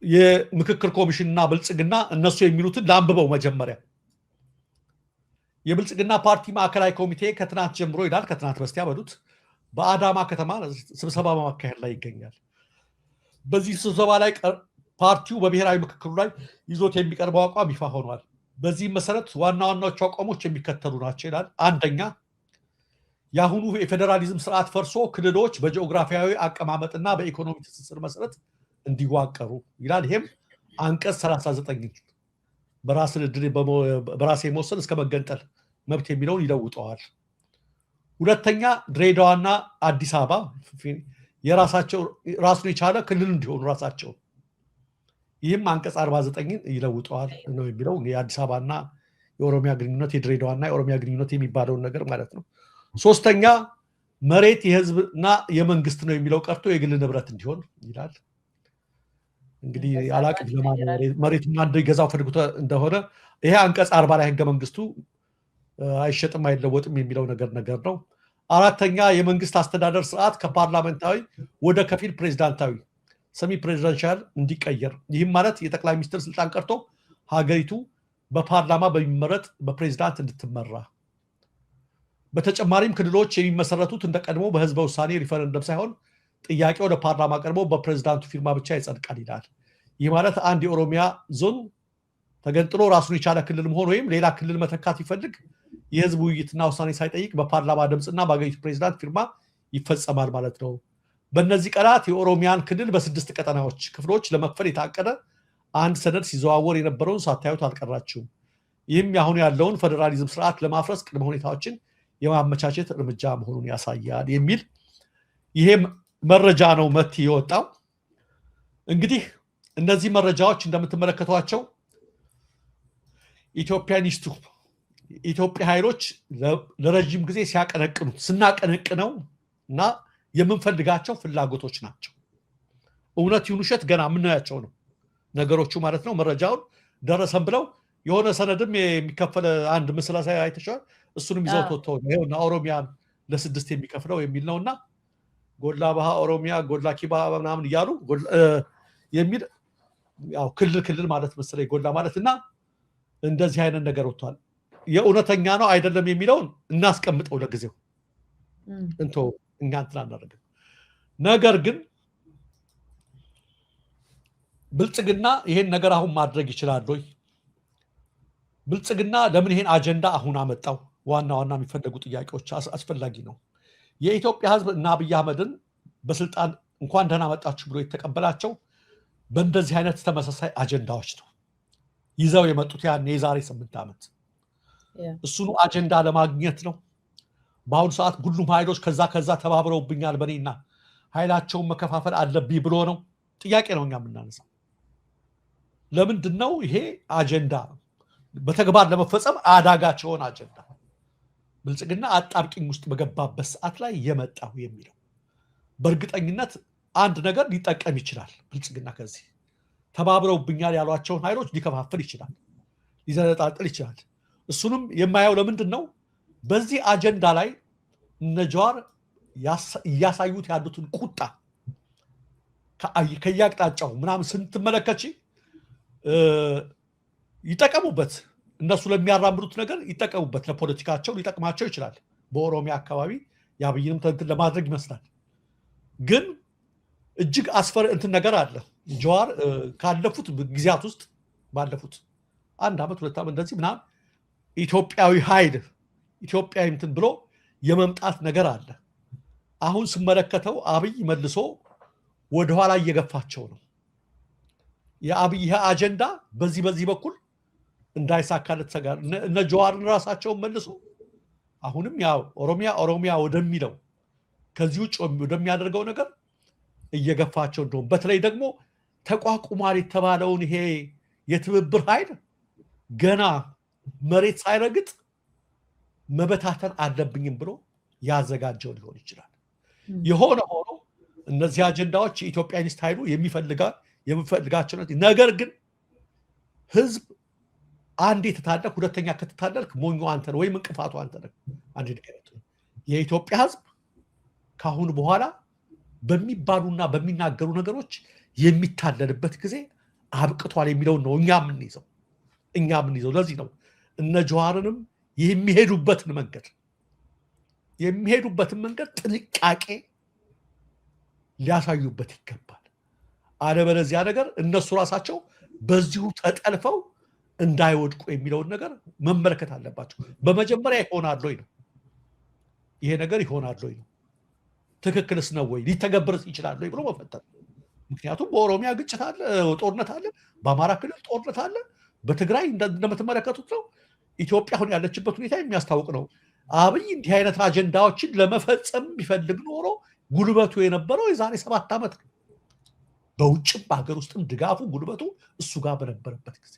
የምክክር ኮሚሽንና ብልጽግና እነሱ የሚሉትን ላንብበው መጀመሪያ። የብልጽግና ፓርቲ ማዕከላዊ ኮሚቴ ከትናንት ጀምሮ ይላል፣ ከትናንት በስቲያ በሉት በአዳማ ከተማ ስብሰባ በማካሄድ ላይ ይገኛል። በዚህ ስብሰባ ላይ ፓርቲው በብሔራዊ ምክክሩ ላይ ይዞት የሚቀርበው አቋም ይፋ ሆኗል። በዚህም መሰረት ዋና ዋናዎቹ አቋሞች የሚከተሉ ናቸው ይላል። አንደኛ፣ የአሁኑ የፌዴራሊዝም ስርዓት ፈርሶ ክልሎች በጂኦግራፊያዊ አቀማመጥና በኢኮኖሚ ትስስር መሰረት እንዲዋቀሩ ይላል። ይሄም አንቀጽ 39 በራስ የመወሰን እስከ መገንጠል መብት የሚለውን ይለውጠዋል። ሁለተኛ፣ ድሬዳዋና አዲስ አበባ የራሳቸው ራሱን የቻለ ክልል እንዲሆኑ ራሳቸው፣ ይህም አንቀጽ 49 ይለውጠዋል ነው የሚለው። የአዲስ አበባና የኦሮሚያ ግንኙነት፣ የድሬዳዋና የኦሮሚያ ግንኙነት የሚባለውን ነገር ማለት ነው። ሶስተኛ፣ መሬት የህዝብና የመንግስት ነው የሚለው ቀርቶ የግል ንብረት እንዲሆን ይላል። እንግዲህ አላቅም መሬቱን አንድ ገዛው ፈልጉት እንደሆነ ይሄ አንቀጽ 40 ላይ ህገ መንግስቱ አይሸጥም አይለወጥም የሚለው ነገር ነው። አራተኛ፣ የመንግስት አስተዳደር ስርዓት ከፓርላሜንታዊ ወደ ከፊል ፕሬዝዳንታዊ ሰሚ ፕሬዝዳንሻል እንዲቀየር፣ ይህም ማለት የጠቅላይ ሚኒስትር ስልጣን ቀርቶ ሀገሪቱ በፓርላማ በሚመረጥ በፕሬዝዳንት እንድትመራ። በተጨማሪም ክልሎች የሚመሰረቱት እንደቀድሞ በህዝበ ውሳኔ ሪፈረንደም ሳይሆን ጥያቄ ወደ ፓርላማ ቀርቦ በፕሬዝዳንቱ ፊርማ ብቻ ይጸድቃል ይላል። ይህ ማለት አንድ የኦሮሚያ ዞን ተገንጥሎ ራሱን የቻለ ክልል መሆን ወይም ሌላ ክልል መተካት ይፈልግ የህዝብ ውይይትና ውሳኔ ሳይጠይቅ በፓርላማ ድምፅና በአገሪቱ ፕሬዝዳንት ፊርማ ይፈጸማል ማለት ነው። በእነዚህ ቀናት የኦሮሚያን ክልል በ6 ቀጠናዎች ክፍሎች ለመክፈል የታቀደ አንድ ሰነድ ሲዘዋወር የነበረውን ሳታዩት አልቀራችሁም። ይህም አሁን ያለውን ፌዴራሊዝም ስርዓት ለማፍረስ ቅድመ ሁኔታዎችን የማመቻቸት እርምጃ መሆኑን ያሳያል የሚል ይሄ መረጃ ነው መት የወጣው። እንግዲህ እነዚህ መረጃዎች እንደምትመለከቷቸው ኢትዮጵያኒስቱ ኢትዮጵያ ኃይሎች ለረጅም ጊዜ ሲያቀነቅኑት ስናቀነቅነው እና የምንፈልጋቸው ፍላጎቶች ናቸው። እውነት ይሁን ውሸት ገና የምናያቸው ነው ነገሮቹ ማለት ነው። መረጃውን ደረሰን ብለው የሆነ ሰነድም የሚከፈል አንድ ምስል አይተሻል። እሱንም ይዘው ተወጥተው ይሄውና ኦሮሚያን ለ6 የሚከፍለው የሚል ነውና ጎላ ባህ ኦሮሚያ ጎላ ኪባ ምናምን እያሉ የሚል ያው ክልል ማለት መሰለኝ ጎላ ማለትና እንደዚህ አይነት ነገር ወጥቷል። የእውነተኛ ነው አይደለም የሚለውን እናስቀምጠው ለጊዜው እንቶ እኛ እንትን አናደርግም። ነገር ግን ብልጽግና ይሄን ነገር አሁን ማድረግ ይችላል ወይ? ብልጽግና ለምን ይሄን አጀንዳ አሁን አመጣው? ዋና የሚፈለጉ ጥያቄዎች አስፈላጊ ነው። የኢትዮጵያ ህዝብ እና አብይ አህመድን በስልጣን እንኳን ደህና መጣችሁ ብሎ የተቀበላቸው በእንደዚህ አይነት ተመሳሳይ አጀንዳዎች ነው ይዘው የመጡት ያኔ የዛሬ 8 ዓመት እሱኑ አጀንዳ ለማግኘት ነው። በአሁኑ ሰዓት ሁሉም ኃይሎች ከዛ ተባብረውብኛል በኔና ኃይላቸውን መከፋፈል አለብኝ ብሎ ነው ጥያቄ ነው እኛ የምናነሳው። ለምንድን ነው ይሄ አጀንዳ በተግባር ለመፈጸም አዳጋች የሆነ አጀንዳ ብልጽግና አጣብቂኝ ውስጥ በገባበት ሰዓት ላይ የመጣው የሚለው? በእርግጠኝነት አንድ ነገር ሊጠቀም ይችላል። ብልጽግና ከዚህ ተባብረውብኛል ያሏቸውን ኃይሎች ሊከፋፍል ይችላል፣ ሊዘነጣጥል ይችላል። እሱንም የማየው ለምንድን ነው በዚህ አጀንዳ ላይ እነ ጀዋር እያሳዩት ያሉትን ቁጣ ከያቅጣጫው ምናምን ስንትመለከች ይጠቀሙበት፣ እነሱ ለሚያራምዱት ነገር ይጠቀሙበት፣ ለፖለቲካቸው ሊጠቅማቸው ይችላል። በኦሮሚያ አካባቢ የአብይንም እንትን ለማድረግ ይመስላል። ግን እጅግ አስፈሪ እንትን ነገር አለ። ጀዋር ካለፉት ጊዜያት ውስጥ ባለፉት 1 ዓመት 2 ዓመት እንደዚህ ምናምን ኢትዮጵያዊ ኃይል ኢትዮጵያዊ እንትን ብሎ የመምጣት ነገር አለ። አሁን ስመለከተው አብይ መልሶ ወደኋላ እየገፋቸው ነው። የአብይ አጀንዳ በዚህ በኩል እንዳይሳካለት ሰጋር እነ ጀዋርን ራሳቸውን መልሶ አሁንም ያው ኦሮሚያ ወደሚለው ከዚህ ውጭ ወደሚያደርገው ነገር እየገፋቸው እንደሆነ በተለይ ደግሞ ተቋቁሟል የተባለውን ይሄ የትብብር ኃይል ገና መሬት ሳይረግጥ መበታተን አለብኝም ብሎ ያዘጋጀው ሊሆን ይችላል። የሆነ ሆኖ እነዚህ አጀንዳዎች የኢትዮጵያኒስት ኃይሉ የሚፈልጋቸው ነገር ግን ህዝብ አንዴ ተታለክ ሁለተኛ ከተታለልክ ሞኙ አንተ ነህ ወይም እንቅፋቱ አንተ ነህ። አንዴ የኢትዮጵያ ህዝብ ካሁን በኋላ በሚባሉና በሚናገሩ ነገሮች የሚታለልበት ጊዜ አብቅቷል የሚለውን ነው እኛ የምንይዘው። ለዚህ ነው እነ ጀዋርንም የሚሄዱበትን መንገድ ጥንቃቄ ሊያሳዩበት ይገባል። አለበለዚያ ነገር እነሱ ራሳቸው በዚሁ ተጠልፈው እንዳይወድቁ የሚለውን ነገር መመልከት አለባቸው። በመጀመሪያ ይሆናል ወይ ነው ይሄ ነገር ይሆናል ወይ ነው ትክክልስ ነው ወይ ሊተገበርስ ይችላል ወይ ብሎ መፈተን። ምክንያቱም በኦሮሚያ ግጭት አለ፣ ጦርነት አለ፣ በአማራ ክልል ጦርነት አለ፣ በትግራይ እንደምትመለከቱት ነው። ኢትዮጵያ አሁን ያለችበት ሁኔታ የሚያስታውቅ ነው። አብይ እንዲህ አይነት አጀንዳዎችን ለመፈጸም ቢፈልግ ኖሮ ጉልበቱ የነበረው የዛሬ 7 ዓመት ነው። በውጭም በሀገር ውስጥም ድጋፉ ጉልበቱ እሱ ጋር በነበረበት ጊዜ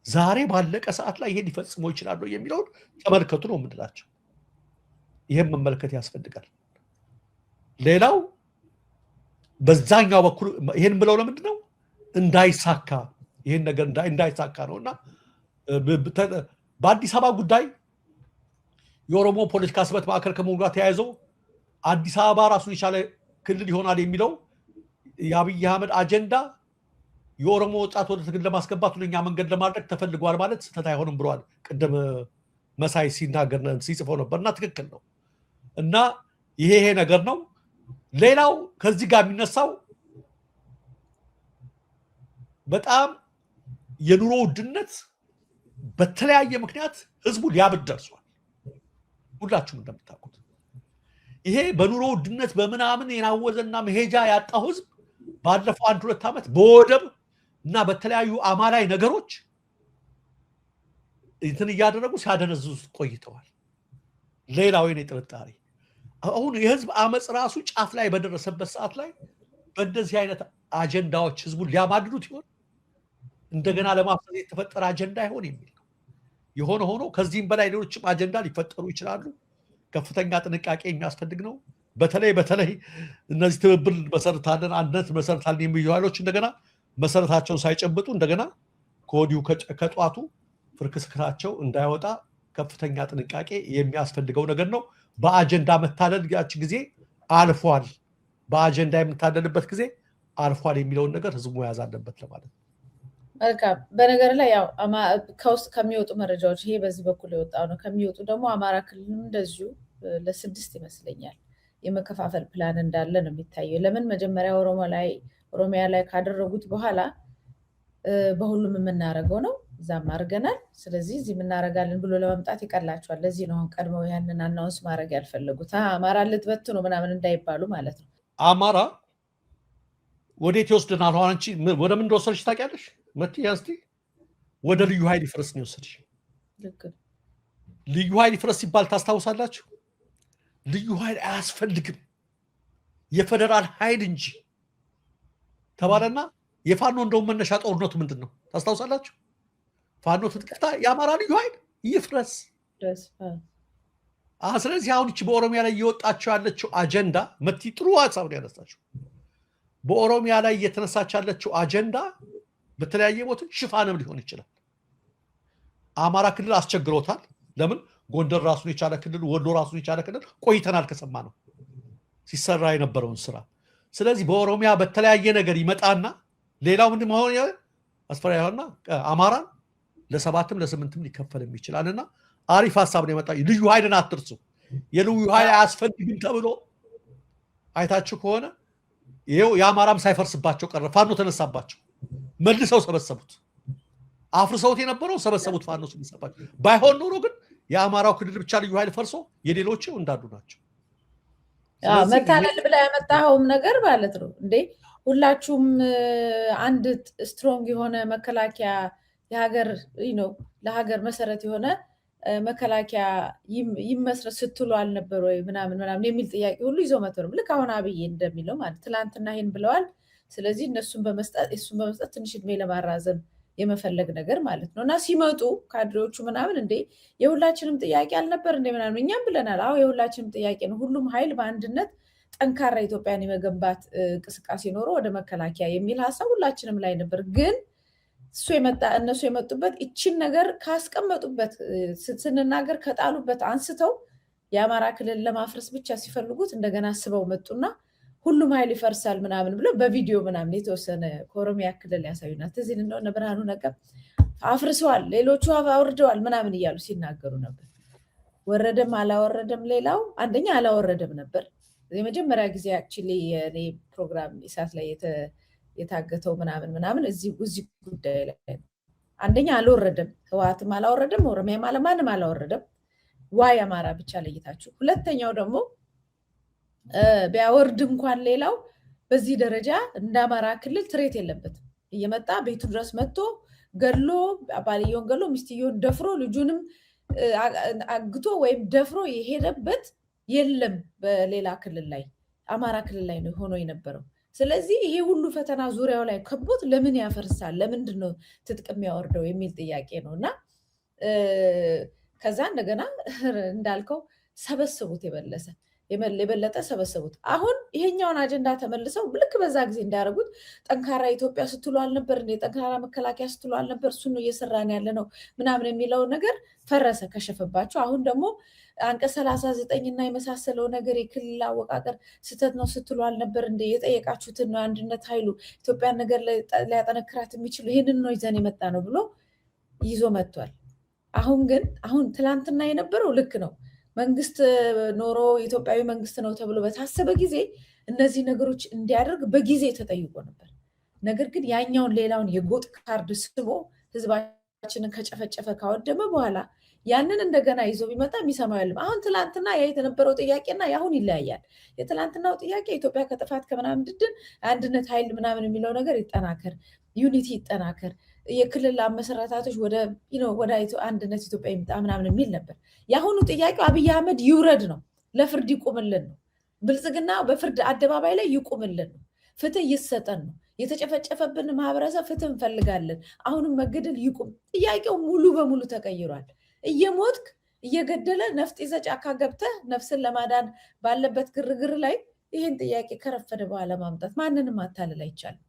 ዛሬ ባለቀ ሰዓት ላይ ይሄን ሊፈጽመው ይችላሉ የሚለውን ተመልከቱ ነው የምንላቸው። ይሄን መመልከት ያስፈልጋል። ሌላው በዛኛው በኩል ይሄን ብለው ለምንድን ነው እንዳይሳካ ይሄን ነገር እንዳይሳካ ነውና በአዲስ አበባ ጉዳይ የኦሮሞ ፖለቲካ ስበት ማዕከል ከመሆኑ ጋር ተያይዞ አዲስ አበባ ራሱን የቻለ ክልል ይሆናል የሚለው የአብይ አህመድ አጀንዳ የኦሮሞ ወጣት ወደ ትግል ለማስገባት ሁለኛ መንገድ ለማድረግ ተፈልጓል ማለት ስህተት አይሆንም ብሏል። ቅድም መሳይ ሲናገር ሲጽፈው ነበርና ትክክል ነው። እና ይሄ ነገር ነው። ሌላው ከዚህ ጋር የሚነሳው በጣም የኑሮ ውድነት በተለያየ ምክንያት ህዝቡ ሊያብድ ደርሷል። ሁላችሁም እንደምታውቁት ይሄ በኑሮ ውድነት በምናምን የናወዘና መሄጃ ያጣው ህዝብ ባለፈው 1-2 ዓመት በወደብ እና በተለያዩ አማላይ ነገሮች እንትን እያደረጉ ሲያደነዝዙ ቆይተዋል። ሌላው የኔ ጥርጣሬ አሁን የህዝብ አመጽ ራሱ ጫፍ ላይ በደረሰበት ሰዓት ላይ በእንደዚህ አይነት አጀንዳዎች ህዝቡን ሊያማድዱት ይሆን እንደገና ለማፍሰስ የተፈጠረ አጀንዳ ይሆን የሚል ነው። የሆነ ሆኖ ከዚህም በላይ ሌሎችም አጀንዳ ሊፈጠሩ ይችላሉ። ከፍተኛ ጥንቃቄ የሚያስፈልግ ነው። በተለይ እነዚህ ትብብር መሰረታለን አንድነት መሰረታለን የሚሉ ኃይሎች እንደገና መሰረታቸውን ሳይጨብጡ እንደገና ከወዲሁ ከጧቱ ፍርክስክታቸው እንዳይወጣ ከፍተኛ ጥንቃቄ የሚያስፈልገው ነገር ነው። በአጀንዳ መታለል ያቺ ጊዜ አልፏል፣ በአጀንዳ የምታለልበት ጊዜ አልፏል የሚለውን ነገር ህዝቡ መያዝ አለበት ለማለት ነው። መልካም። በነገር ላይ ያው ከውስጥ ከሚወጡ መረጃዎች ይሄ በዚህ በኩል የወጣው ነው። ከሚወጡ ደግሞ አማራ ክልልም እንደዚሁ ለ6 ይመስለኛል የመከፋፈል ፕላን እንዳለ ነው የሚታየው። ለምን መጀመሪያ ኦሮሚያ ላይ ካደረጉት በኋላ በሁሉም የምናደርገው ነው፣ እዛም አድርገናል፣ ስለዚህ እዚህ የምናደርጋለን ብሎ ለመምጣት ይቀላቸዋል። ለዚህ ነው ቀድመው ያንን አናውንስ ማድረግ ያልፈለጉት። አማራ ልትበት ነው ምናምን እንዳይባሉ ማለት ነው። አማራ ወዴት ይወስድናል? አሁን አንቺ ወደ ምን እንደወሰድሽ ታውቂያለሽ? መጥያስቲ ወደ ልዩ ኃይል ይፍረስ ነው የወሰድሽ። ልዩ ኃይል ይፍረስ ሲባል ታስታውሳላችሁ? ልዩ ኃይል አያስፈልግም የፌደራል ኃይል እንጂ ተባለና የፋኖ እንደውም መነሻ ጦርነቱ ምንድን ነው ታስታውሳላችሁ? ፋኖ ትጥቅፍታ የአማራ ልዩ ኃይል ይፍረስ። ስለዚህ አሁን እቺ በኦሮሚያ ላይ እየወጣቸው ያለችው አጀንዳ መቲ ጥሩ ሀሳብ ነው ያነሳችው። በኦሮሚያ ላይ እየተነሳች ያለችው አጀንዳ በተለያየ ቦታ ሽፋንም ሊሆን ይችላል። አማራ ክልል አስቸግሮታል። ለምን ጎንደር ራሱን የቻለ ክልል፣ ወሎ ራሱን የቻለ ክልል ቆይተናል ከሰማ ነው ሲሰራ የነበረውን ስራ። ስለዚህ በኦሮሚያ በተለያየ ነገር ይመጣና ሌላው ምን መሆን አስፈራ ይሆንና አማራን ለ7ም ለ8ም ሊከፈልም ይችላልና አሪፍ ሀሳብ ነው የመጣው። ልዩ ኃይልን አትርሱ። የልዩ ኃይል አያስፈልግም ተብሎ አይታችሁ ከሆነ ይሄው የአማራም ሳይፈርስባቸው ቀረ። ፋኖ ተነሳባቸው፣ መልሰው ሰበሰቡት። አፍርሰውት የነበረው ሰበሰቡት ፋኖ ተነሳባቸው። ባይሆን ኖሮ ግን የአማራው ክልል ብቻ ልዩ ኃይል ፈርሶ የሌሎች እንዳሉ ናቸው። መታለል ብላ ያመጣኸውም ነገር ማለት ነው እንዴ? ሁላችሁም አንድ ስትሮንግ የሆነ መከላከያ የሀገር ለሀገር መሰረት የሆነ መከላከያ ይመስረት ስትሉ አልነበር ወይ ምናምን የሚል ጥያቄ ሁሉ ይዘው መጥተው ነው። ልክ አሁን አብይ እንደሚለው ማለት ትላንትና ይሄን ብለዋል። ስለዚህ እሱን በመስጠት ትንሽ እድሜ ለማራዘም የመፈለግ ነገር ማለት ነው። እና ሲመጡ ካድሬዎቹ ምናምን እንዴ የሁላችንም ጥያቄ አልነበር እንዴ ምናምን እኛም ብለናል። አዎ የሁላችንም ጥያቄ ነው። ሁሉም ኃይል በአንድነት ጠንካራ ኢትዮጵያን የመገንባት እንቅስቃሴ ኖሮ ወደ መከላከያ የሚል ሀሳብ ሁላችንም ላይ ነበር። ግን እነሱ የመጡበት ይችን ነገር ካስቀመጡበት ስንናገር ከጣሉበት አንስተው የአማራ ክልል ለማፍረስ ብቻ ሲፈልጉት እንደገና አስበው መጡና ሁሉም ኃይል ይፈርሳል ምናምን ብሎ በቪዲዮ ምናምን የተወሰነ ከኦሮሚያ ክልል ያሳዩና ትዝል እንደሆነ ብርሃኑ ነጋ አፍርሰዋል፣ ሌሎቹ አውርደዋል ምናምን እያሉ ሲናገሩ ነበር። ወረደም አላወረደም ሌላው አንደኛ አላወረደም ነበር። የመጀመሪያ ጊዜ አክቹሊ የኔ ፕሮግራም ኢሳት ላይ የታገተው ምናምን እዚህ ጉዳይ ላይ አንደኛ አልወረደም፣ ህወሓትም አላወረደም፣ ኦሮሚያም ማንም አላወረደም። ዋይ አማራ ብቻ ለይታችሁ። ሁለተኛው ደግሞ ቢያወርድ እንኳን ሌላው በዚህ ደረጃ እንደ አማራ ክልል ትሬት የለበትም። እየመጣ ቤቱ ድረስ መጥቶ ገሎ ባልየውን ገሎ ሚስትየውን ደፍሮ ልጁንም አግቶ ወይም ደፍሮ የሄደበት የለም። በሌላ ክልል ላይ አማራ ክልል ላይ ነው ሆኖ የነበረው። ስለዚህ ይሄ ሁሉ ፈተና ዙሪያው ላይ ከቦት ለምን ያፈርሳል? ለምንድን ነው ትጥቅ የሚያወርደው የሚል ጥያቄ ነው። እና ከዛ እንደገና እንዳልከው ሰበሰቡት፣ የበለጠ ሰበሰቡት። አሁን ይሄኛውን አጀንዳ ተመልሰው ልክ በዛ ጊዜ እንዳያደርጉት ጠንካራ ኢትዮጵያ ስትሉ አልነበር እንደ ጠንካራ መከላከያ ስትሉ አልነበር? እሱን ነው እየሰራን ያለ ነው ምናምን የሚለው ነገር ፈረሰ፣ ከሸፈባቸው። አሁን ደግሞ አንቀጽ 39 እና የመሳሰለው ነገር የክልል አወቃቀር ስህተት ነው ስትሉ አልነበር እንደ የጠየቃችሁትን ነው አንድነት ኃይሉ ኢትዮጵያን ነገር ሊያጠነክራት የሚችሉ ይህንን ነው ይዘን የመጣ ነው ብሎ ይዞ መጥቷል። አሁን ትላንትና የነበረው ልክ ነው። መንግስት ኖሮ ኢትዮጵያዊ መንግስት ነው ተብሎ በታሰበ ጊዜ እነዚህ ነገሮች እንዲያደርግ በጊዜ ተጠይቆ ነበር። ነገር ግን ያኛውን ሌላውን የጎጥ ካርድ ስቦ ህዝባችንን ከጨፈጨፈ ካወደመ በኋላ ያንን እንደገና ይዞ ቢመጣ የሚሰማው ያለም። አሁን ትላንትና ያ የተነበረው ጥያቄና ያሁን ይለያያል። የትላንትናው ጥያቄ ኢትዮጵያ ከጥፋት ከምናምን ድድን አንድነት ኃይል ምናምን የሚለው ነገር ይጠናከር፣ ዩኒቲ ይጠናከር፣ የክልል አመሰራታቶች ወደ አንድነት ኢትዮጵያ ይምጣ ምናምን የሚል ነበር። የአሁኑ ጥያቄው አብይ አህመድ ይውረድ ነው፣ ለፍርድ ይቁምልን ነው፣ ብልጽግና በፍርድ አደባባይ ላይ ይቁምልን ነው፣ ፍትህ ይሰጠን ነው፣ የተጨፈጨፈብን ማህበረሰብ ፍትህ እንፈልጋለን፣ አሁንም መገደል ይቁም። ጥያቄው ሙሉ በሙሉ ተቀይሯል። እየሞትክ እየገደለ ነፍጥ ይዘህ ጫካ ገብተህ ነፍስን ለማዳን ባለበት ግርግር ላይ ይህን ጥያቄ ከረፈደ በኋላ ማምጣት ማንንም ማታለል አይቻልም።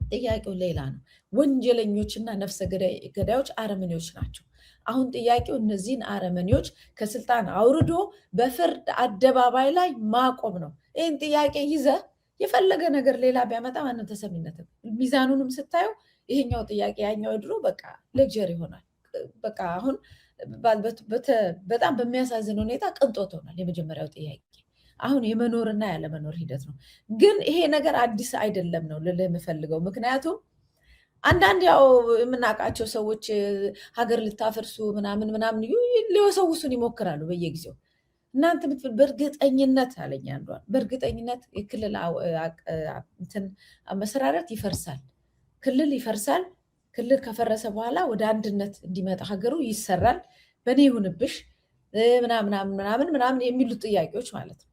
ጥያቄው ሌላ ነው። ወንጀለኞችና ነፍሰ ገዳዮች አረመኔዎች ናቸው። አሁን ጥያቄው እነዚህን አረመኔዎች ከስልጣን አውርዶ በፍርድ አደባባይ ላይ ማቆም ነው። ይህን ጥያቄ ይዘህ የፈለገ ነገር ሌላ ቢያመጣ ማንም ተሰሚነት ሚዛኑንም ስታየው ይሄኛው ጥያቄ ያኛው ድሮ በቃ ሌክቸር ይሆናል። በቃ አሁን በጣም በሚያሳዝን ሁኔታ ቅንጦት ሆናል። የመጀመሪያው ጥያቄ አሁን የመኖርና ያለመኖር ሂደት ነው። ግን ይሄ ነገር አዲስ አይደለም ነው ልልህ የምፈልገው። ምክንያቱም አንዳንድ ያው የምናውቃቸው ሰዎች ሀገር ልታፈርሱ ምናምን ሊወሰውሱን ይሞክራሉ በየጊዜው። እናንተ በእርግጠኝነት አለኝ አንዷን፣ በእርግጠኝነት የክልል አመሰራረት ይፈርሳል፣ ክልል ይፈርሳል። ክልል ከፈረሰ በኋላ ወደ አንድነት እንዲመጣ ሀገሩ ይሰራል፣ በእኔ ይሁንብሽ ምናምን የሚሉት ጥያቄዎች ማለት ነው።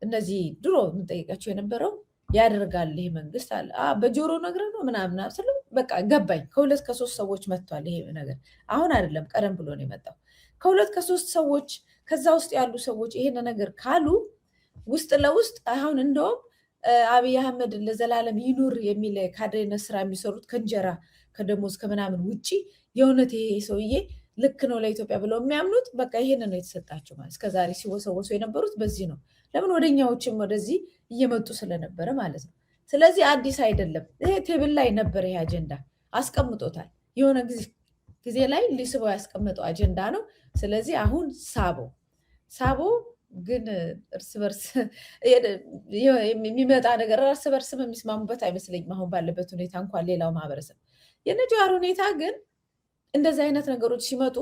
እነዚህ ድሮ የምንጠይቃቸው የነበረው ያደርጋል ይሄ መንግስት አለ በጆሮ ነገር ነው ምናምን ስለ በቃ ገባኝ። ከሁለት ከሶስት ሰዎች መጥቷል ይሄ ነገር። አሁን አይደለም ቀደም ብሎ ነው የመጣው። ከሁለት ከሶስት ሰዎች ከዛ ውስጥ ያሉ ሰዎች ይሄን ነገር ካሉ ውስጥ ለውስጥ አሁን እንደውም አብይ አህመድ ለዘላለም ይኑር የሚል ካድሬነት ስራ የሚሰሩት ከእንጀራ ከደሞዝ ከምናምን ውጪ የእውነት ይሄ ሰውዬ ልክ ነው ለኢትዮጵያ ብለው የሚያምኑት በቃ ይሄን ነው የተሰጣቸው ማለት እስከዛሬ ሲወሰወሱ የነበሩት በዚህ ነው። ለምን ወደኛዎችም ወደዚህ እየመጡ ስለነበረ ማለት ነው። ስለዚህ አዲስ አይደለም። ይሄ ቴብል ላይ ነበር፣ ይሄ አጀንዳ አስቀምጦታል። የሆነ ጊዜ ላይ ሊስበው ያስቀመጠው አጀንዳ ነው። ስለዚህ አሁን ሳቦ ግን እርስ በርስ የሚመጣ ነገር እርስ በርስም የሚስማሙበት አይመስለኝም አሁን ባለበት ሁኔታ እንኳን ሌላው ማህበረሰብ። የነ ጀዋር ሁኔታ ግን እንደዚህ አይነት ነገሮች ሲመጡ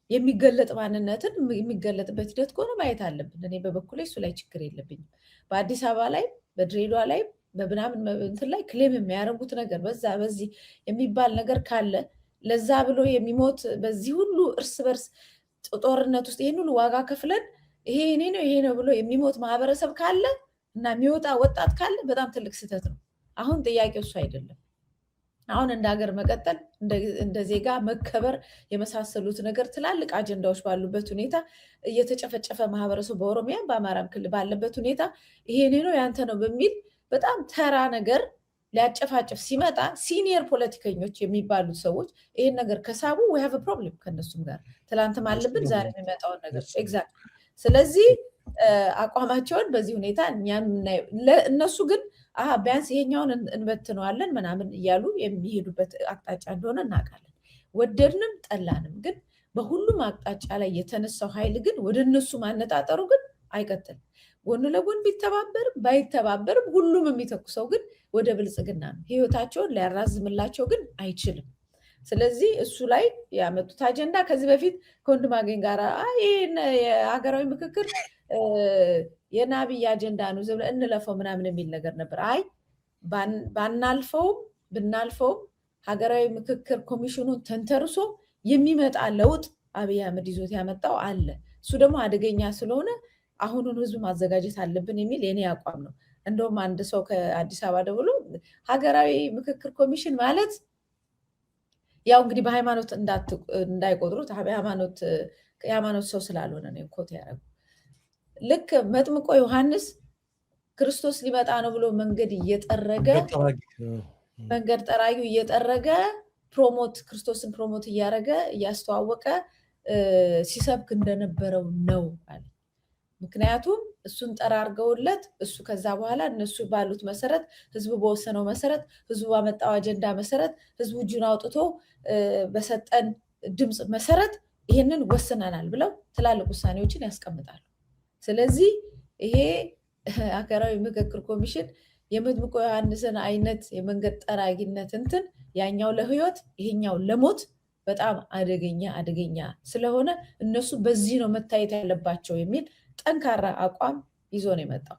የሚገለጥ ማንነትን የሚገለጥበት ሂደት ከሆነ ማየት አለብን። እኔ በበኩሌ እሱ ላይ ችግር የለብኝም። በአዲስ አበባ ላይ በድሬዳዋ ላይ በምናምን እንትን ላይ ክሌም የሚያደርጉት ነገር በዚህ የሚባል ነገር ካለ ለዛ ብሎ የሚሞት በዚህ ሁሉ እርስ በርስ ጦርነት ውስጥ ይህን ሁሉ ዋጋ ከፍለን ይሄ እኔ ነው ይሄ ነው ብሎ የሚሞት ማህበረሰብ ካለ እና የሚወጣ ወጣት ካለ በጣም ትልቅ ስህተት ነው። አሁን ጥያቄው እሱ አይደለም። አሁን እንደ ሀገር መቀጠል እንደ ዜጋ መከበር የመሳሰሉት ነገር ትላልቅ አጀንዳዎች ባሉበት ሁኔታ እየተጨፈጨፈ ማህበረሰቡ በኦሮሚያ በአማራም ክልል ባለበት ሁኔታ ይሄ እኔ ነው ያንተ ነው በሚል በጣም ተራ ነገር ሊያጨፋጭፍ ሲመጣ ሲኒየር ፖለቲከኞች የሚባሉት ሰዎች ይሄን ነገር ከሳቡ we have a problem ከነሱም ጋር ትላንትም አለብን ዛሬ የሚመጣውን ነገር ኤግዛክት። ስለዚህ አቋማቸውን በዚህ ሁኔታ እኛም እነሱ ግን ቢያንስ ይሄኛውን እንበትነዋለን ምናምን እያሉ የሚሄዱበት አቅጣጫ እንደሆነ እናውቃለን። ወደድንም ጠላንም ግን በሁሉም አቅጣጫ ላይ የተነሳው ኃይል ግን ወደ እነሱ ማነጣጠሩ ግን አይቀጥልም። ጎን ለጎን ቢተባበርም ባይተባበርም ሁሉም የሚተኩሰው ግን ወደ ብልጽግና ነው። ህይወታቸውን ሊያራዝምላቸው ግን አይችልም። ስለዚህ እሱ ላይ ያመጡት አጀንዳ ከዚህ በፊት ከወንድማገኝ ጋር ይህን የሀገራዊ ምክክር የናብይ አጀንዳ ነው ዝም ብለን እንለፈው ምናምን የሚል ነገር ነበር። አይ ብናልፈውም ሀገራዊ ምክክር ኮሚሽኑን ተንተርሶ የሚመጣ ለውጥ አብይ አህመድ ይዞት ያመጣው አለ። እሱ ደግሞ አደገኛ ስለሆነ አሁኑን ህዝብ ማዘጋጀት አለብን የሚል የኔ አቋም ነው። እንደውም አንድ ሰው ከአዲስ አበባ ደውሎ ሀገራዊ ምክክር ኮሚሽን ማለት ያው እንግዲህ በሃይማኖት እንዳይቆጥሩት የሃይማኖት ሰው ስላልሆነ ነው ኮት ያደረጉ። ልክ መጥምቆ ዮሐንስ ክርስቶስ ሊመጣ ነው ብሎ መንገድ ጠራጊው እየጠረገ ክርስቶስን ፕሮሞት እያደረገ እያስተዋወቀ ሲሰብክ እንደነበረው ነው አለ። ምክንያቱም እሱን ጠራርገውለት እሱ ከዛ በኋላ እነሱ ባሉት መሰረት ህዝቡ በወሰነው መሰረት ህዝቡ ባመጣው አጀንዳ መሰረት ህዝቡ እጁን አውጥቶ በሰጠን ድምፅ መሰረት ይህንን ወስነናል ብለው ትላልቅ ውሳኔዎችን ያስቀምጣሉ። ስለዚህ ይሄ ሀገራዊ ምክክር ኮሚሽን የመጥምቁ ዮሐንስን አይነት የመንገድ ጠራጊነት እንትን ያኛው ለህይወት ይሄኛው ለሞት በጣም አደገኛ ስለሆነ እነሱ በዚህ ነው መታየት ያለባቸው የሚል ጠንካራ አቋም ይዞ ነው የመጣው።